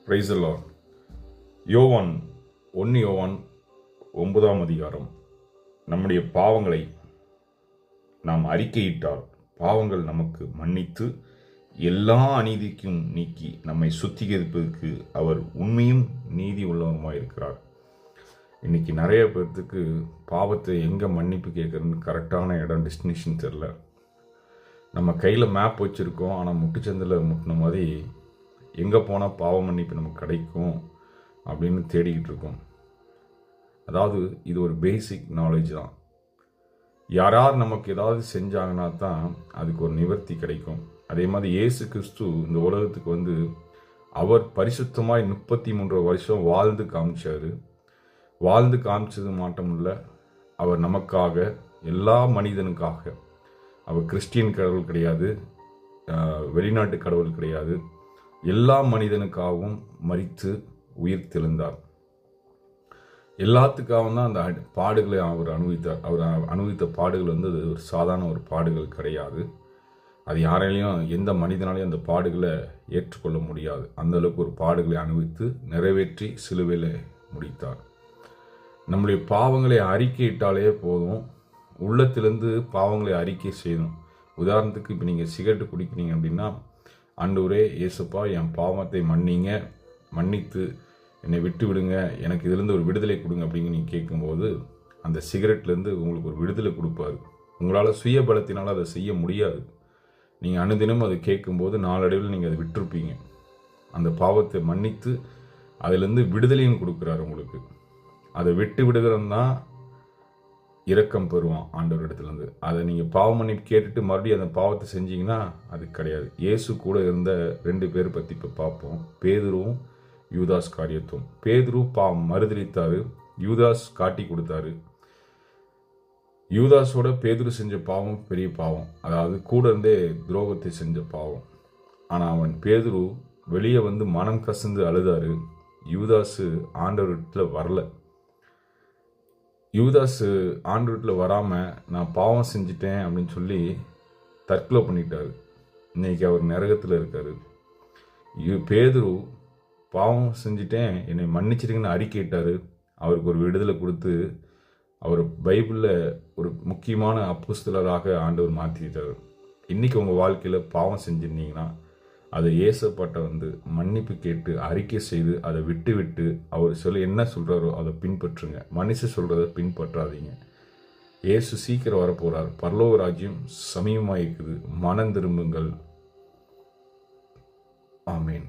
Praise the Lord. யோவான் 1 யோவான் 9ஆம் அதிகாரம். நம்முடைய பாவங்களை நாம் அறிக்கையிட்டால் பாவங்கள் நமக்கு மன்னித்து எல்லா அநீதிக்கும் நீக்கி நம்மை சுத்திகரிப்பதற்கு அவர் உண்மையும் நீதி உள்ளவருமாய் இருக்கிறார். இன்னைக்கு நிறைய பேர்த்துக்கு பாவத்தை எங்கே மன்னிப்பு கேட்குறதுன்னு கரெக்டான இடம் டெஸ்டினேஷன் தெரில. நம்ம கையில் மேப் வச்சுருக்கோம், ஆனால் முட்டுச்சந்தில் முட்டின மாதிரி எங்கே போனால் பாவ மன்னிப்பு நமக்கு கிடைக்கும் அப்படின்னு தேடிக்கிட்டு இருக்கோம். அதாவது இது ஒரு பேசிக் நாலேஜ் தான். யார் நமக்கு ஏதாவது செஞ்சாங்கன்னா தான் அதுக்கு ஒரு நிவர்த்தி கிடைக்கும். அதே மாதிரி இயேசு கிறிஸ்து இந்த உலகத்துக்கு அவர் பரிசுத்தமாய் 33 வருஷம் வாழ்ந்து காமிச்சார். வாழ்ந்து காமிச்சது மாட்டம் இல்லை, அவர் நமக்காக, எல்லா மனிதனுக்காக. அவர் கிறிஸ்டியன் கடவுள் கிடையாது, வெளிநாட்டு கடவுள் கிடையாது, எல்லா மனிதனுக்காகவும் மரித்து உயிர் தெழுந்தார். எல்லாத்துக்காகவும் தான் அந்த பாடுகளை அவர் அனுபவித்தார். அவர் அனுபவித்த பாடுகள் அது ஒரு சாதாரண ஒரு பாடுகள் கிடையாது. அது யாராலையும், எந்த மனிதனாலையும் அந்த பாடுகளை ஏற்றுக்கொள்ள முடியாது. அந்த அளவுக்கு ஒரு பாடுகளை அனுபவித்து நிறைவேற்றி சிலுவையில் முடித்தார். நம்முடைய பாவங்களை அறிக்கையிட்டாலே போதும், உள்ளத்திலிருந்து பாவங்களை அறிக்கை செய்யணும். உதாரணத்துக்கு இப்போ நீங்கள் சிகரெட்டு குடிக்கிறீங்க அப்படின்னா, ஆண்டவரே இயேசுப்பா என் பாவத்தை மன்னித்து என்னை விட்டு விடுங்க, எனக்கு இதிலேருந்து ஒரு விடுதலை கொடுங்க அப்படின்னு நீங்கள் கேட்கும்போது அந்த சிகரெட்லேருந்து உங்களுக்கு ஒரு விடுதலை கொடுப்பாரு. உங்களால் சுய பலத்தினால் அதை செய்ய முடியாது. நீங்கள் அனுதினம் அதை கேட்கும்போது நாளடைவில் நீங்கள் அதை விட்டுருப்பீங்க. அந்த பாவத்தை மன்னித்து அதிலேருந்து விடுதலையும் கொடுக்குறாரு உங்களுக்கு. அதை விட்டு விடுகிறது தான் இரக்கம் பெறுவான் ஆண்டவர் இடத்துலேருந்து. அதை நீங்கள் பாவ மன்னிப்பு கேட்டுட்டு மறுபடியும் அந்த பாவத்தை செஞ்சீங்கன்னா அது கிடையாது. இயேசு கூட இருந்த 2 பேர் பற்றி இப்போ பார்ப்போம், பேதுருவும் யூதாஸ் காரியத்துவம். பேதுரு பாவம் மறுதளித்தாரு, யூதாஸ் காட்டி கொடுத்தாரு. யூதாஸோட பேதுரு செஞ்ச பாவம் பெரிய பாவம், அதாவது கூட இருந்தே துரோகத்தை செஞ்ச பாவம். ஆனால் பேதுரு வெளியே மனம் கசந்து அழுதாரு. யூதாஸு ஆண்டவர்கிட்ட வரல. யூதாஸு ஆண்டவர்கிட்ட வராமல் நான் பாவம் செஞ்சிட்டேன் அப்படின்னு சொல்லி தற்கொலை பண்ணிட்டார். இன்னைக்கு அவர் நரகத்தில் இருக்கார். பேதுரு பாவம் செஞ்சிட்டேன், என்னை மன்னிச்சிருங்கன்னு அறிக்கையிட்டார். அவருக்கு ஒரு விடுதலை கொடுத்து அவர் பைபிளில் ஒரு முக்கியமான அப்போஸ்தலராக ஆண்டவர் மாற்றிட்டார். இன்றைக்கி உங்கள் வாழ்க்கையில் பாவம் செஞ்சிருந்தீங்கன்னா அதை ஏசப்பட்ட மன்னிப்பு கேட்டு அறிக்கை செய்து அதை விட்டு அவர் என்ன சொல்கிறாரோ அதை பின்பற்றுங்க. மனுஷன் சொல்கிறத பின்பற்றாதீங்க. இயேசு சீக்கிரம் வரப்போகிறார். பரலோக ராஜ்யம் சமீபமாக இருக்குது. மனம் திரும்புங்கள். ஆமேன்.